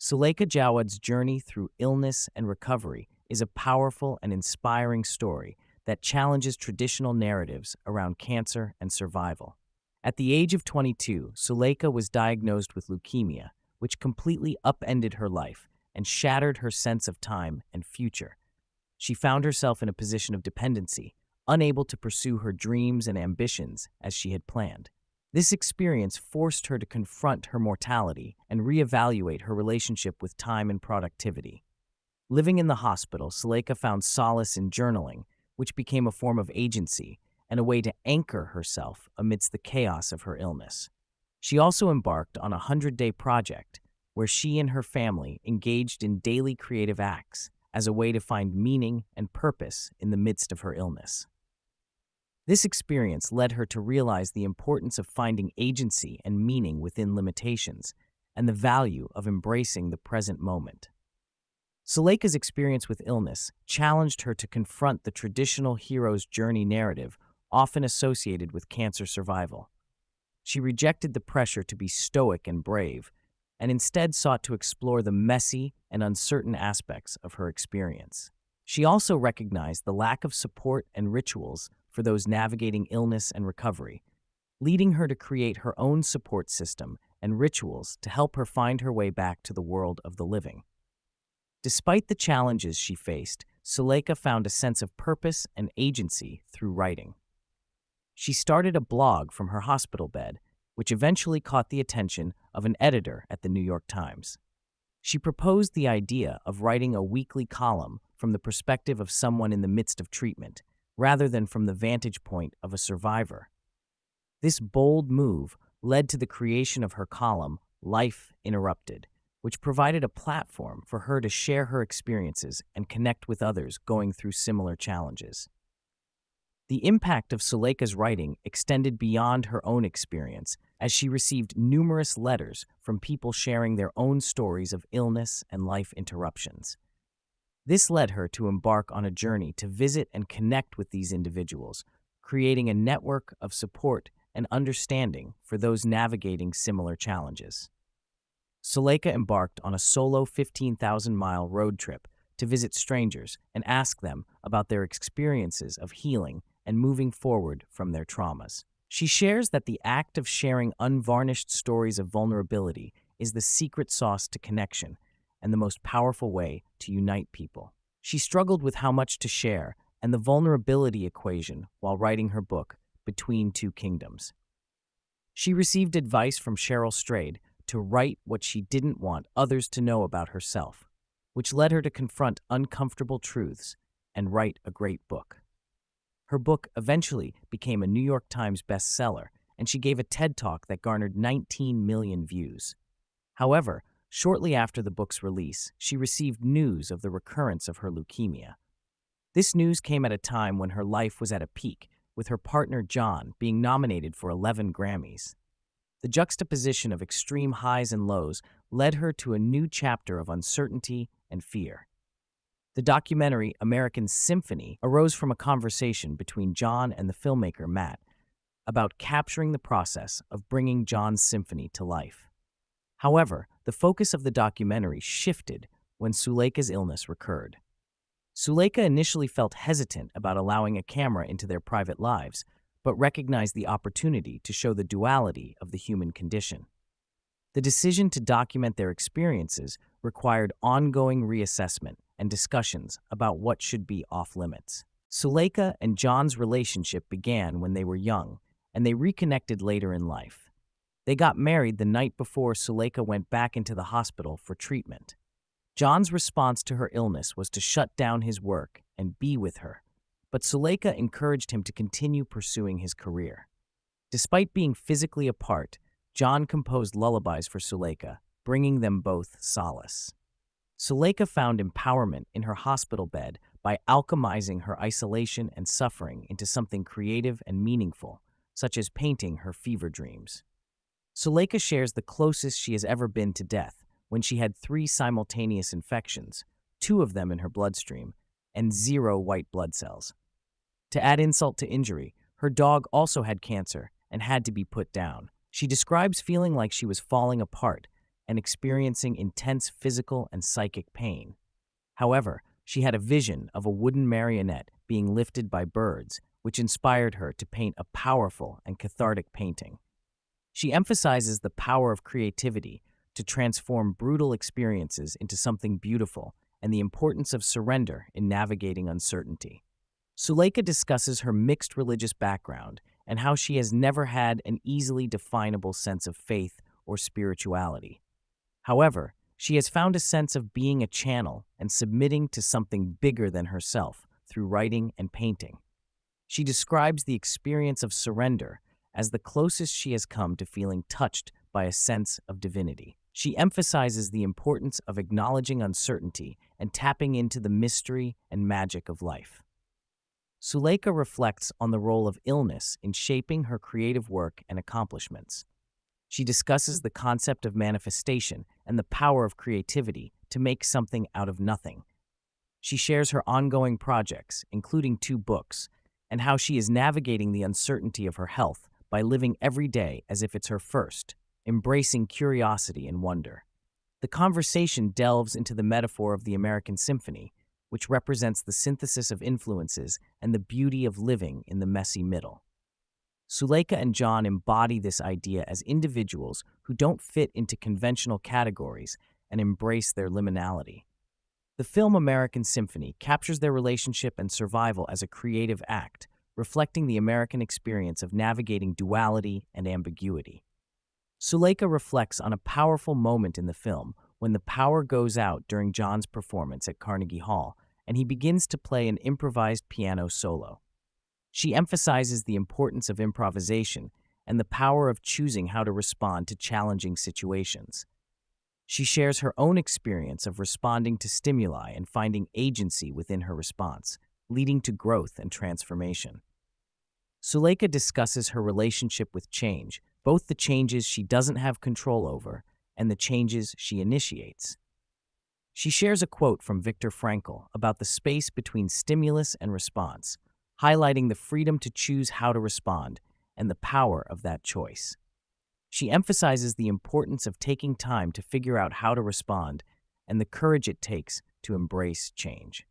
Suleika Jaouad's journey through illness and recovery is a powerful and inspiring story that challenges traditional narratives around cancer and survival. At the age of 22, Suleika was diagnosed with leukemia, which completely upended her life and shattered her sense of time and future. She found herself in a position of dependency, unable to pursue her dreams and ambitions as she had planned. This experience forced her to confront her mortality and reevaluate her relationship with time and productivity. Living in the hospital, Suleika found solace in journaling, which became a form of agency and a way to anchor herself amidst the chaos of her illness. She also embarked on a 100-day project where she and her family engaged in daily creative acts as a way to find meaning and purpose in the midst of her illness. This experience led her to realize the importance of finding agency and meaning within limitations and the value of embracing the present moment. Suleika's experience with illness challenged her to confront the traditional hero's journey narrative often associated with cancer survival. She rejected the pressure to be stoic and brave and instead sought to explore the messy and uncertain aspects of her experience. She also recognized the lack of support and rituals for those navigating illness and recovery, leading her to create her own support system and rituals to help her find her way back to the world of the living. Despite the challenges she faced, Suleika found a sense of purpose and agency through writing. She started a blog from her hospital bed, which eventually caught the attention of an editor at the New York Times. She proposed the idea of writing a weekly column from the perspective of someone in the midst of treatment, rather than from the vantage point of a survivor. This bold move led to the creation of her column, Life Interrupted, which provided a platform for her to share her experiences and connect with others going through similar challenges. The impact of Suleika's writing extended beyond her own experience, as she received numerous letters from people sharing their own stories of illness and life interruptions. This led her to embark on a journey to visit and connect with these individuals, creating a network of support and understanding for those navigating similar challenges. Suleika embarked on a solo 15,000-mile road trip to visit strangers and ask them about their experiences of healing and moving forward from their traumas. She shares that the act of sharing unvarnished stories of vulnerability is the secret sauce to connection and the most powerful way to unite people. She struggled with how much to share and the vulnerability equation while writing her book, Between Two Kingdoms. She received advice from Cheryl Strayed to write what she didn't want others to know about herself, which led her to confront uncomfortable truths and write a great book. Her book eventually became a New York Times bestseller, and she gave a TED Talk that garnered 19 million views. However, shortly after the book's release, she received news of the recurrence of her leukemia. This news came at a time when her life was at a peak, with her partner John being nominated for 11 Grammys. The juxtaposition of extreme highs and lows led her to a new chapter of uncertainty and fear. The documentary American Symphony arose from a conversation between John and the filmmaker Matt about capturing the process of bringing John's symphony to life. However, the focus of the documentary shifted when Suleika's illness recurred. Suleika initially felt hesitant about allowing a camera into their private lives, but recognized the opportunity to show the duality of the human condition. The decision to document their experiences required ongoing reassessment and discussions about what should be off-limits. Suleika and John's relationship began when they were young, and they reconnected later in life. They got married the night before Suleika went back into the hospital for treatment. John's response to her illness was to shut down his work and be with her, but Suleika encouraged him to continue pursuing his career. Despite being physically apart, John composed lullabies for Suleika, bringing them both solace. Suleika found empowerment in her hospital bed by alchemizing her isolation and suffering into something creative and meaningful, such as painting her fever dreams. Suleika shares the closest she has ever been to death when she had 3 simultaneous infections, 2 of them in her bloodstream, and 0 white blood cells. To add insult to injury, her dog also had cancer and had to be put down. She describes feeling like she was falling apart and experiencing intense physical and psychic pain. However, she had a vision of a wooden marionette being lifted by birds, which inspired her to paint a powerful and cathartic painting. She emphasizes the power of creativity to transform brutal experiences into something beautiful and the importance of surrender in navigating uncertainty. Suleika discusses her mixed religious background and how she has never had an easily definable sense of faith or spirituality. However, she has found a sense of being a channel and submitting to something bigger than herself through writing and painting. She describes the experience of surrender as the closest she has come to feeling touched by a sense of divinity. She emphasizes the importance of acknowledging uncertainty and tapping into the mystery and magic of life. Suleika reflects on the role of illness in shaping her creative work and accomplishments. She discusses the concept of manifestation and the power of creativity to make something out of nothing. She shares her ongoing projects, including 2 books, and how she is navigating the uncertainty of her health by living every day as if it's her first, embracing curiosity and wonder. The conversation delves into the metaphor of the American Symphony, which represents the synthesis of influences and the beauty of living in the messy middle. Suleika and John embody this idea as individuals who don't fit into conventional categories and embrace their liminality. The film American Symphony captures their relationship and survival as a creative act, reflecting the American experience of navigating duality and ambiguity. Suleika reflects on a powerful moment in the film when the power goes out during John's performance at Carnegie Hall, and he begins to play an improvised piano solo. She emphasizes the importance of improvisation and the power of choosing how to respond to challenging situations. She shares her own experience of responding to stimuli and finding agency within her response, leading to growth and transformation. Suleika discusses her relationship with change, both the changes she doesn't have control over and the changes she initiates. She shares a quote from Viktor Frankl about the space between stimulus and response, highlighting the freedom to choose how to respond and the power of that choice. She emphasizes the importance of taking time to figure out how to respond and the courage it takes to embrace change.